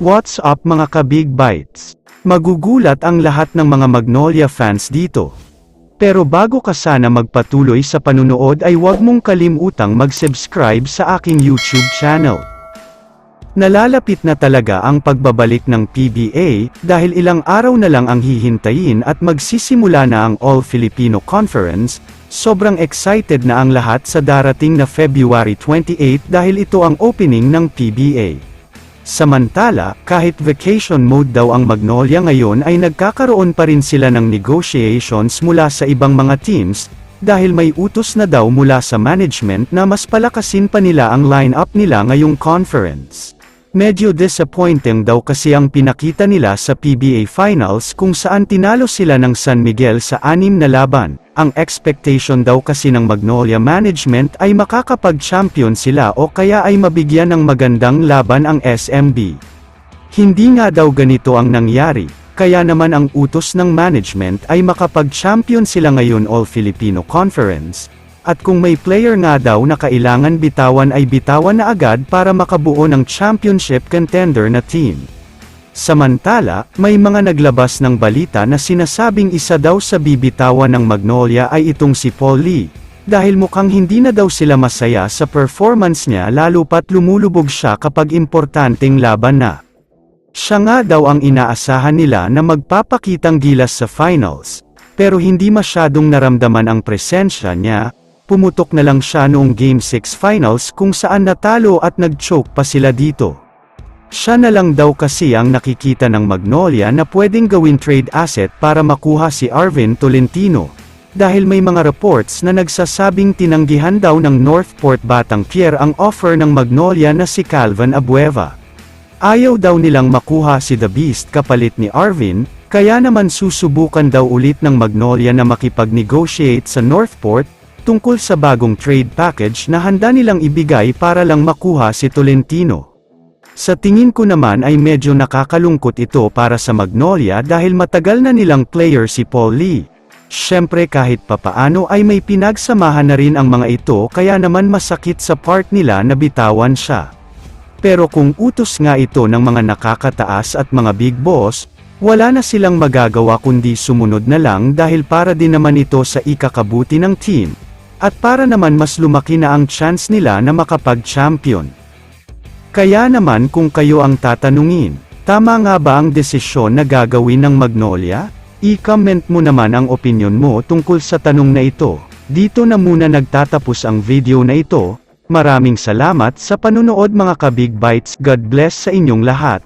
What's up mga ka-Big Bites? Magugulat ang lahat ng mga Magnolia fans dito. Pero bago ka sana magpatuloy sa panunood ay huwag mong kalimutang mag-subscribe sa aking YouTube channel. Nalalapit na talaga ang pagbabalik ng PBA, dahil ilang araw na lang ang hihintayin at magsisimula na ang All-Filipino Conference. Sobrang excited na ang lahat sa darating na February 28 dahil ito ang opening ng PBA. Samantala, kahit vacation mode daw ang Magnolia ngayon ay nagkakaroon pa rin sila ng negotiations mula sa ibang mga teams, dahil may utos na daw mula sa management na mas palakasin pa nila ang line-up nila ngayong conference. Medyo disappointing daw kasi ang pinakita nila sa PBA Finals kung saan tinalo sila ng San Miguel sa 6 na laban. Ang expectation daw kasi ng Magnolia management ay makakapag-champion sila o kaya ay mabigyan ng magandang laban ang SMB. Hindi nga daw ganito ang nangyari, kaya naman ang utos ng management ay makapag-champion sila ngayon All-Filipino Conference. At kung may player nga daw na kailangan bitawan ay bitawan na agad para makabuo ng championship contender na team. Samantala, may mga naglabas ng balita na sinasabing isa daw sa bibitawan ng Magnolia ay itong si Paul Lee, dahil mukhang hindi na daw sila masaya sa performance niya lalo pat lumulubog siya kapag importanteng laban na. Siya nga daw ang inaasahan nila na magpapakitang gilas sa finals, pero hindi masyadong naramdaman ang presensya niya. Pumutok na lang siya noong Game 6 Finals kung saan natalo at nag-choke pa sila dito. Siya na lang daw kasi ang nakikita ng Magnolia na pwedeng gawin trade asset para makuha si Arvin Tolentino, dahil may mga reports na nagsasabing tinanggihan daw ng Northport Batang Pier ang offer ng Magnolia na si Calvin Abueva. Ayaw daw nilang makuha si The Beast kapalit ni Arvin, kaya naman susubukan daw ulit ng Magnolia na makipag-negotiate sa Northport tungkol sa bagong trade package na handa nilang ibigay para lang makuha si Tolentino. Sa tingin ko naman ay medyo nakakalungkot ito para sa Magnolia dahil matagal na nilang player si Paul Lee. Syempre kahit papaano ay may pinagsamahan na rin ang mga ito kaya naman masakit sa part nila na bitawan siya. Pero kung utos nga ito ng mga nakakataas at mga big boss, wala na silang magagawa kundi sumunod na lang dahil para din naman ito sa ikakabuti ng team. At para naman mas lumaki na ang chance nila na makapag-champion. Kaya naman kung kayo ang tatanungin, tama nga ba ang desisyon na gagawin ng Magnolia? I-comment mo naman ang opinion mo tungkol sa tanong na ito. Dito na muna nagtatapos ang video na ito. Maraming salamat sa panunood mga ka-Big Bites. God bless sa inyong lahat.